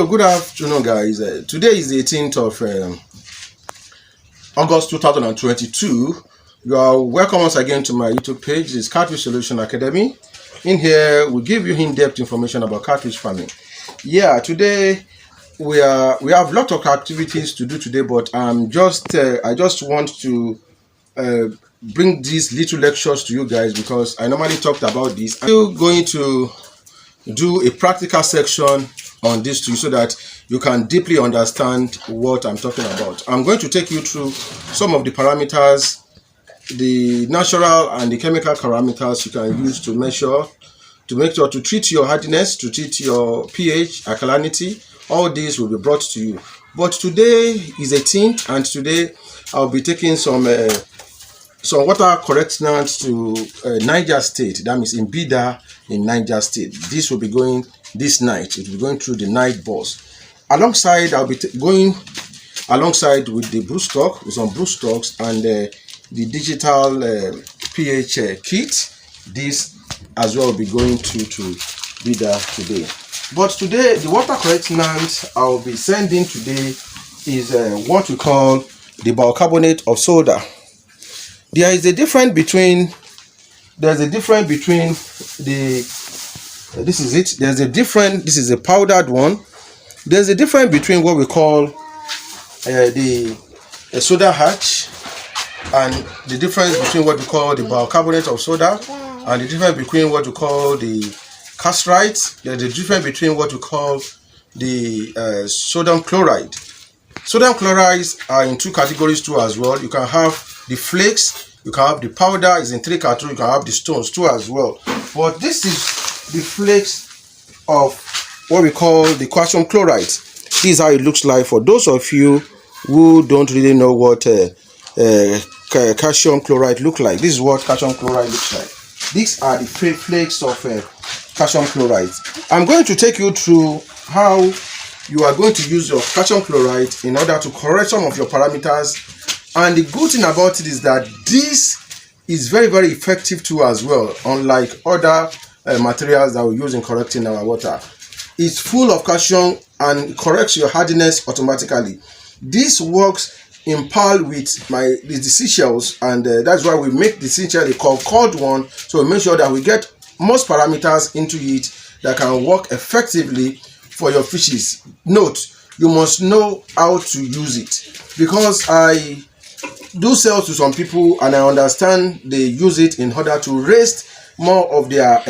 good afternoon, guys. Today is the 18th of August 2022. You are welcome once again to my YouTube page. This is Catfish Solution Academy. In here, we give you in-depth information about catfish farming. Yeah, today we have a lot of activities to do today, but I just want to bring these little lectures to you guys because I normally talked about this. I'm still going to do a practical section on this too, so that you can deeply understand what I'm talking about. I'm going to take you through some of the parameters, the natural and the chemical parameters you can use to measure, to treat your hardiness, to treat your pH, alkalinity. All these will be brought to you. But today is 18th, and today I'll be taking some water correctionals to Niger State. That means in Bida in Niger State. This will be going this night. It will be going through the night bus. Alongside, I'll be going alongside with the Broodstocks, with some Broodstocks and the digital pH kit. This as well will be going to Bida today. But today, the water correctionals I'll be sending today is what we call the bicarbonate of soda. There's a difference between this is a powdered one. There's a difference between what we call the soda ash, and the difference between what we call the bicarbonate of soda, and the difference between what we call the castrite. There's a difference between what we call the sodium chloride. Sodium chlorides are in two categories too as well. You can have the flakes, you can have the powder, is in three categories, you can have the stones too as well. But this is the flakes of what we call the calcium chloride. This is how it looks like for those of you who don't really know what calcium chloride look like. This is what calcium chloride looks like. These are the flakes of calcium chloride. I'm going to take you through how you are going to use your calcium chloride in order to correct some of your parameters. And the good thing about it is that this is very, very effective too as well, unlike other materials that we use in correcting our water. It's full of calcium and corrects your hardiness automatically. This works in par with the seashells, and that's why we make the seashell a cold one, so we make sure that we get most parameters into it that can work effectively for your fishes. Note, you must know how to use it, because I do sell to some people and I understand they use it in order to raise more of their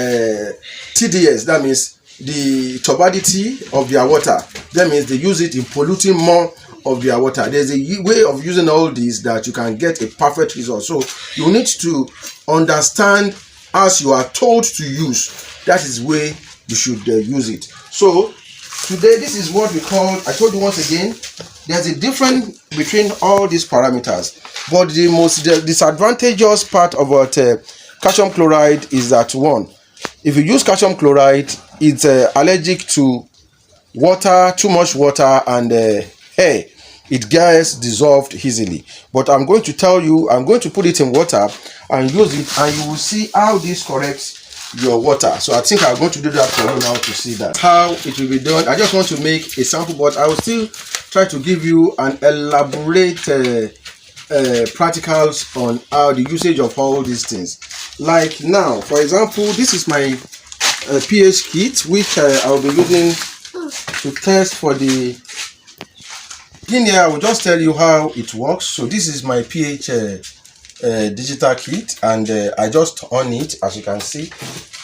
TDS, that means the turbidity of their water. That means they use it in polluting more of their water. There's a way of using all these that you can get a perfect result. So you need to understand as you are told to use. That is the way you should use it. So today, this is what we call, I told you once again, there's a difference between all these parameters. But the most disadvantageous part about calcium chloride is that, one, if you use calcium chloride, it's allergic to water, too much water, and air. It gets dissolved easily. But I'm going to tell you, I'm going to put it in water and use it, and you will see how this corrects your water. So I think I'm going to do that for you now to see that how it will be done. I just want to make a sample, but I will still try to give you an elaborate practicals on how the usage of all these things. Like now, for example, this is my pH kit, which I will be using to test for the. In here, I will just tell you how it works. So this is my pH digital kit, and I just on it, as you can see.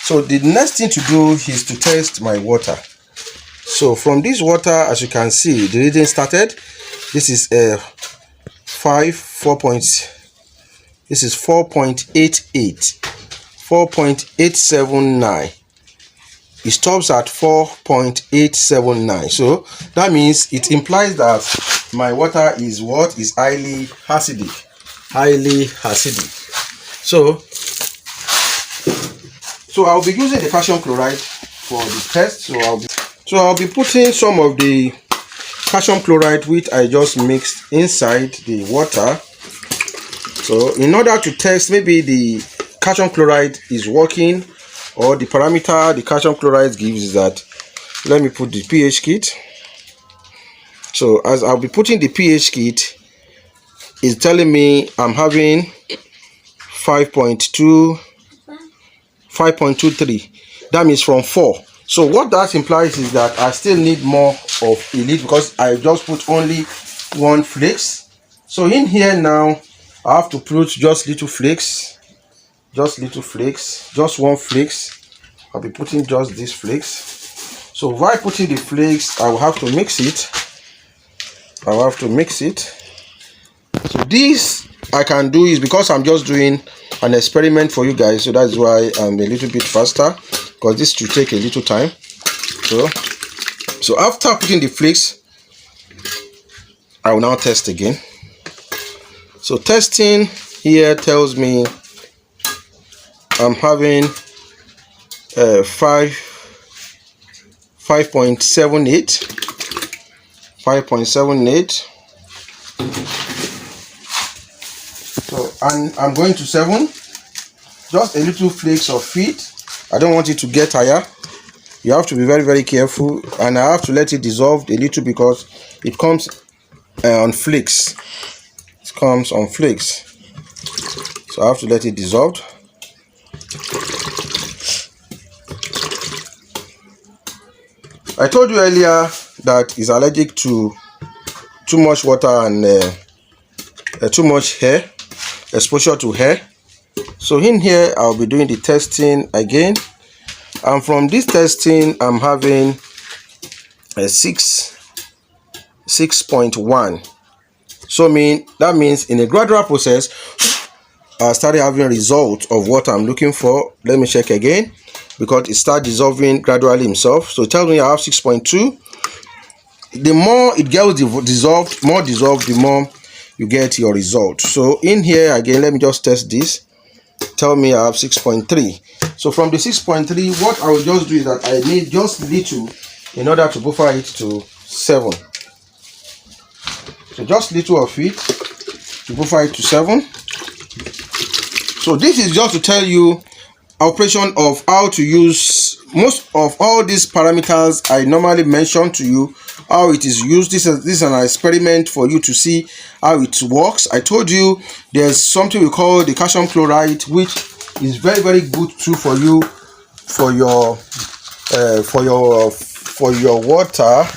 So the next thing to do is to test my water. So from this water, as you can see, the reading started. This is 4.88, 4.879. It stops at 4.879. So that means it implies that my water is highly acidic. So I'll be using the calcium chloride for the test. So I'll be putting some of the calcium chloride which I just mixed inside the water. So in order to test maybe the calcium chloride is working, or the parameter the calcium chloride gives is that, let me put the pH kit. So as I'll be putting the pH kit, it's telling me I'm having 5.23. That means from 4. So what that implies is that I still need more of elite because I just put only 1 flakes. So in here now, I have to put just little flakes, just 1 flakes. I'll be putting just these flakes. So while putting the flakes, I will have to mix it. So this I can do is because I'm just doing an experiment for you guys, so that's why I'm a little bit faster, because this should take a little time. So after putting the flakes, I will now test again. So testing here tells me I'm having 5.78. So and I'm going to 7. Just a little flakes of feed. I don't want it to get higher. You have to be very, very careful, and I have to let it dissolve a little because it comes on flakes. It comes on flakes, so I have to let it dissolve. I told you earlier that it's allergic to too much water and too much hair, exposure to hair. So in here I'll be doing the testing again, and from this testing I'm having a 6.1. So that means in a gradual process I started having results of what I'm looking for. Let me check again, because it started dissolving gradually himself. So it tells me I have 6.2. The more it gets dissolved, the more you get your result. So in here again, let me just test this. Tell me I have 6.3. So from the 6.3, what I will just do is that I need just little in order to buffer it to 7. So just little of it to buffer it to 7. So this is just to tell you operation of how to use most of all these parameters I normally mention to you, how it is used. This is an experiment for you to see how it works. I told you there's something we call the calcium chloride, which is very, very good too for you for your water.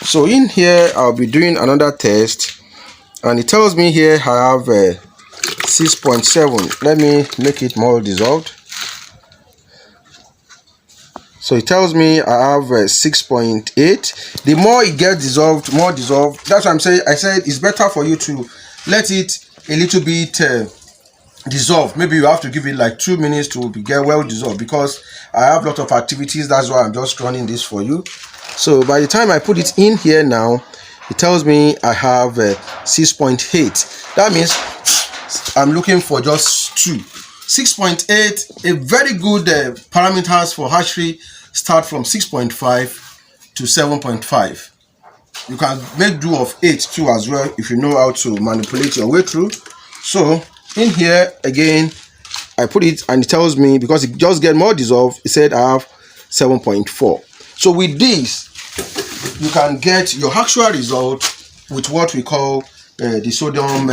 So in here I'll be doing another test, and it tells me here I have 6.7. Let me make it more dissolved. So it tells me I have 6.8. The more it gets dissolved, more dissolved. That's what I'm saying. I said it's better for you to let it a little bit dissolve. Maybe you have to give it like 2 minutes to get well dissolved, because I have a lot of activities. That's why I'm just running this for you. So by the time I put it in here now, it tells me I have 6.8. That means I'm looking for just 2. 6.8, a very good parameters for hatchery start from 6.5 to 7.5. You can make do of 8 too as well if you know how to manipulate your way through. So in here again, I put it and it tells me, because it just get more dissolved, it said I have 7.4. So with this, you can get your actual result with what we call the sodium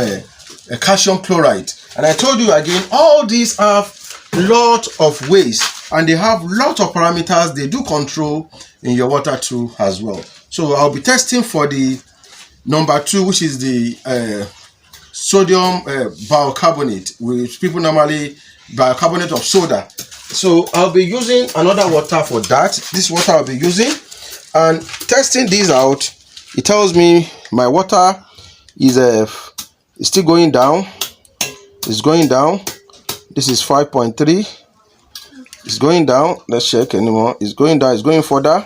calcium chloride. And I told you again, all these have lot of ways, and they have lot of parameters they do control in your water too as well. So I'll be testing for the number 2, which is the sodium bicarbonate, which people normally bicarbonate of soda. So I'll be using another water for that. This water I'll be using, and testing these out. It tells me my water is still going down. It's going down. This is 5.3. It's going down. Let's check anymore. It's going down. It's going further.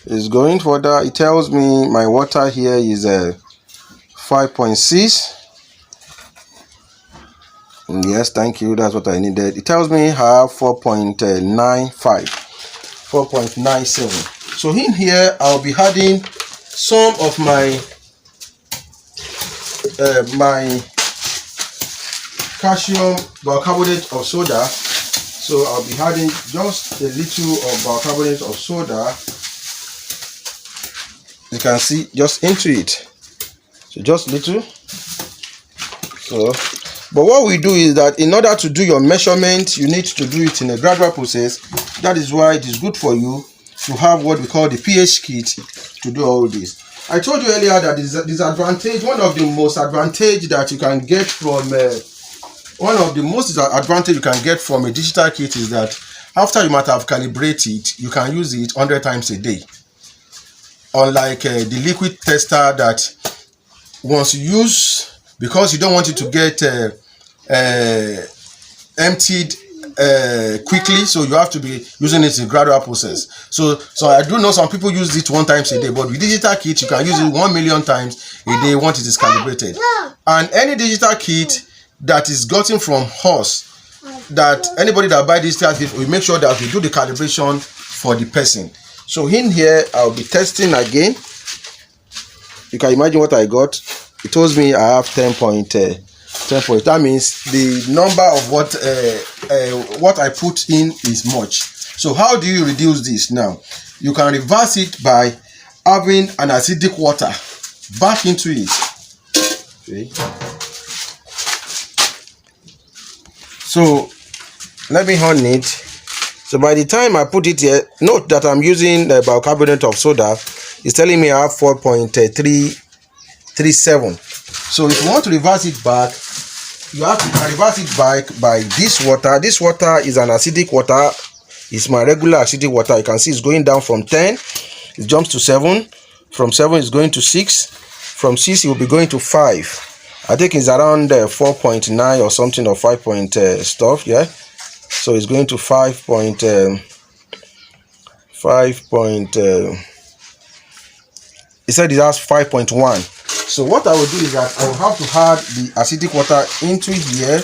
It's going further. It tells me my water here is 5.6. Yes, thank you. That's what I needed. It tells me I have 4.95, 4.97. So in here, I'll be adding some of my calcium bicarbonate of soda. So I'll be adding just a little of bicarbonate of soda you can see just into it. So just little. So, but what we do is that in order to do your measurement, you need to do it in a gradual process. That is why it is good for you to have what we call the pH kit to do all this. I told you earlier that disadvantage, one of the most advantage that you can get from a digital kit is that after you might have calibrated, you can use it 100 times a day. Unlike the liquid tester that once you use, because you don't want it to get emptied quickly, so you have to be using it in gradual process. So I do know some people use it 1 time a day, but with digital kit you can use it 1,000,000 times a day once it is calibrated. And any digital kit that is gotten from us, that anybody that buy digital kit, we make sure that we do the calibration for the person. So in here I'll be testing again. You can imagine what I got. It tells me I have 10.10. That means the number of what I put in is much. So how do you reduce this now? You can reverse it by having an acidic water back into it. Okay. So let me on it. So by the time I put it here, note that I'm using bicarbonate of soda. It's telling me I have 4.337. So if you want to reverse it back, you have to reverse it back by this water. This water is an acidic water. It's my regular acidic water. You can see it's going down from 10. It jumps to 7. From 7 it's going to 6. From 6 it will be going to 5. I think it's around 4.9 or something, or 5 point stuff. Yeah. So it's going to 5 point. It said it has 5.1. So what I will do is that I will have to add the acidic water into here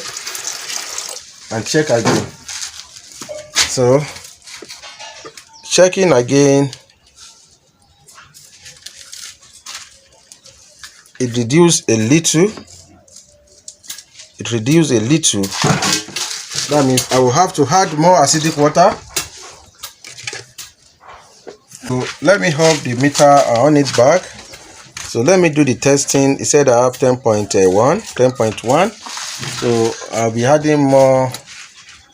and check again. So checking again, it reduced a little. That means I will have to add more acidic water. So let me hold the meter on it back. So let me do the testing. It said I have 10.1. So I'll be adding more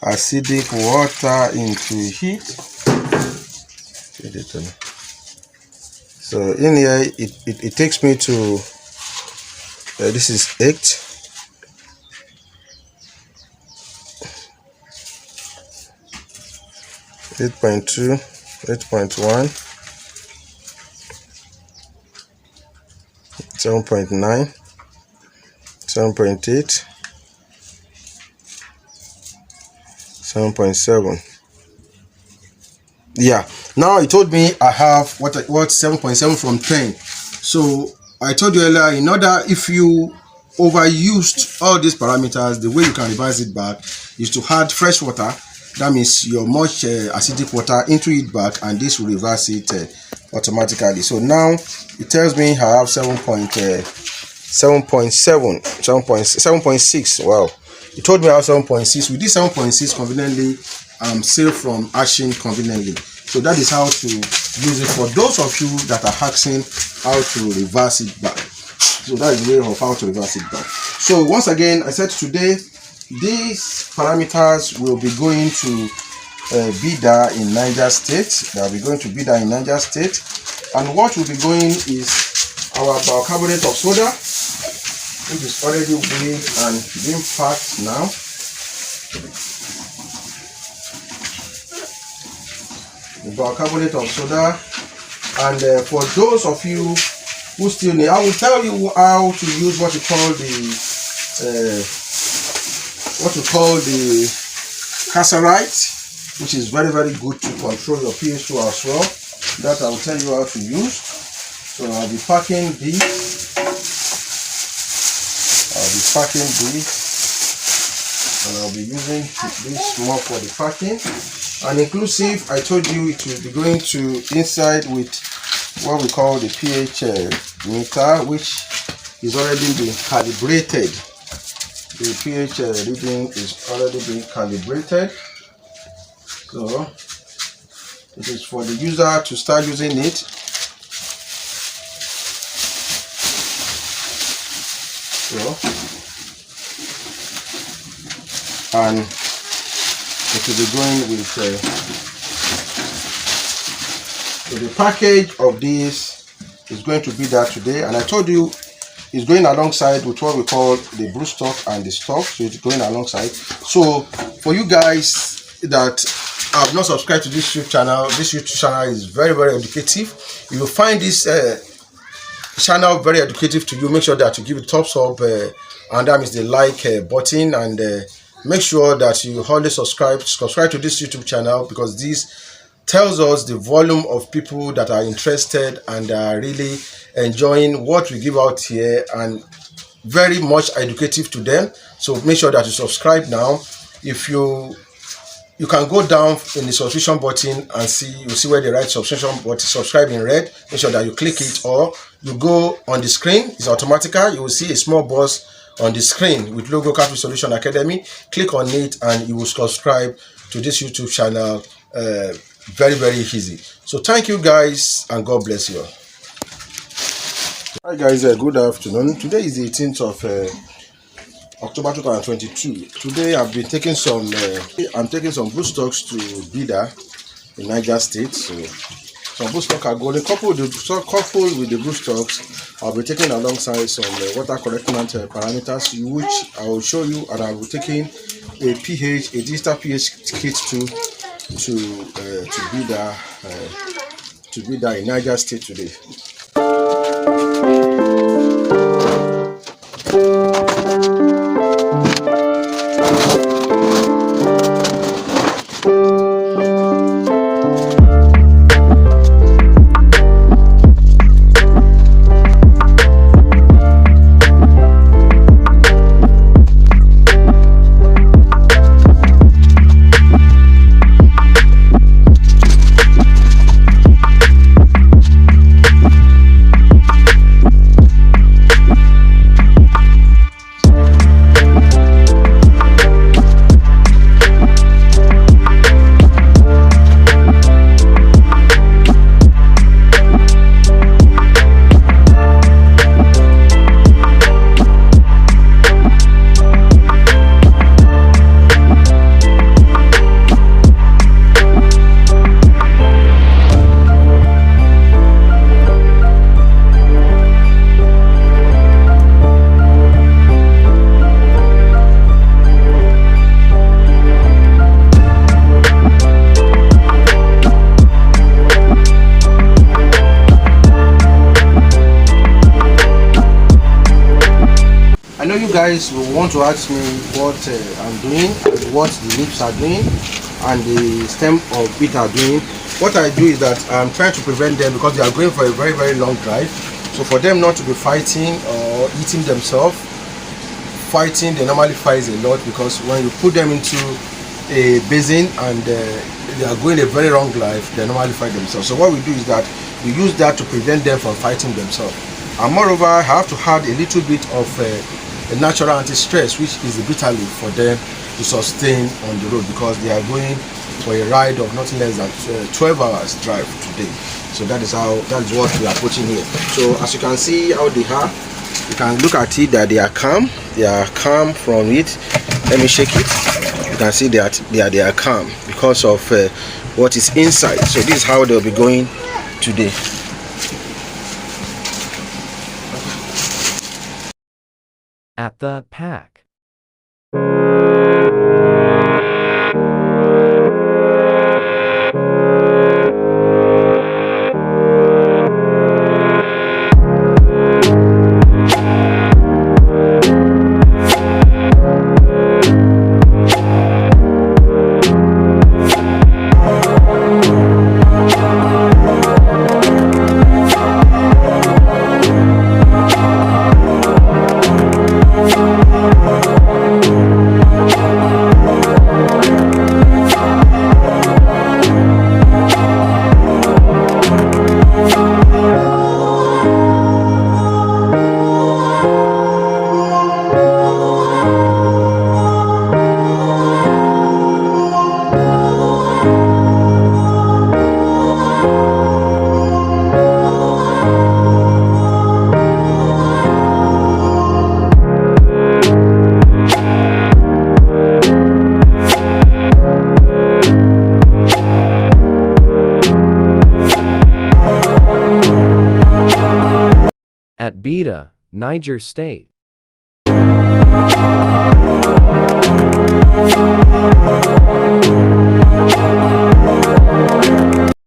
acidic water into it. So in here it takes me to this is 8. 8.2, 8.1, 7.9, 7.8, 7.7. Yeah, now it told me I have what 7.7 from 10. So I told you earlier, in order, if you overused all these parameters, the way you can revise it back is to add fresh water. That means your much acidic water into it back, and this will reverse it automatically. So now it tells me I have 7.6. Wow, it told me I have 7.6. With this 7.6, conveniently I'm safe from ashing conveniently. So that is how to use it for those of you that are asking how to reverse it back. So that is the way of how to reverse it back. So once again, I said today these parameters will be going to Bida in Niger State. They will be going to Bida in Niger State, and what will be going is our bicarbonate of soda, which is already weighed and being packed now. The bicarbonate of soda, and for those of you who still need, I will tell you how to use what you call the Carcerite, which is very, very good to control your pH as well. That I will tell you how to use. So I'll be packing these. And I'll be using this more for the packing. And inclusive, I told you it will be going to inside with what we call the pH meter, which is already been calibrated. The pH reading is already being calibrated, so it is for the user to start using it. well, and it will be going with so the package of this is going to be that today, and I told you it's going alongside with what we call the broodstock and the stock, so it's going alongside. So for you guys that have not subscribed to this YouTube channel is very, very educative. If you find this channel very educative to you, make sure that you give it thumbs up, and that means the like button, and make sure that you always subscribe to this YouTube channel, because this tells us the volume of people that are interested and are really enjoying what we give out here, and very much educative to them. So make sure that you subscribe now. If you can go down in the subscription button and you see where the right subscription button, subscribe in red. Make sure that you click it, or you go on the screen, it's automatical. You will see a small box on the screen with logo Catfish Solution Academy. Click on it and you will subscribe to this YouTube channel. Very, very easy. So thank you guys, and God bless you all. Hi guys, good afternoon. Today is the 18th of October 2022. Today I've been taking some I'm taking some broodstocks to Bida in Niger State. So some broodstocks are going coupled with the broodstocks. I'll be taking alongside some water correctional parameters, which I will show you, and I will be taking a digital pH kit to Bida in Niger State today. I know you guys will want to ask me what I'm doing, and what the leaves are doing, and the stem of it are doing. What I do is that I'm trying to prevent them, because they are going for a very, very long drive. So for them not to be fighting or eating themselves, they normally fight a lot, because when you put them into a basin and they are going a very long drive, they normally fight themselves. So what we do is that we use that to prevent them from fighting themselves. And moreover, I have to add a little bit of a natural anti-stress, which is the bitter leaf, for them to sustain on the road, because they are going for a ride of nothing less than 12 hours drive today. So that's what we are putting here. So as you can see how they are, you can look at it that they are calm. They are calm from it. Let me shake it. You can see that they are calm because of what is inside. So this is how they'll be going today. At the pack. Bida, Niger State.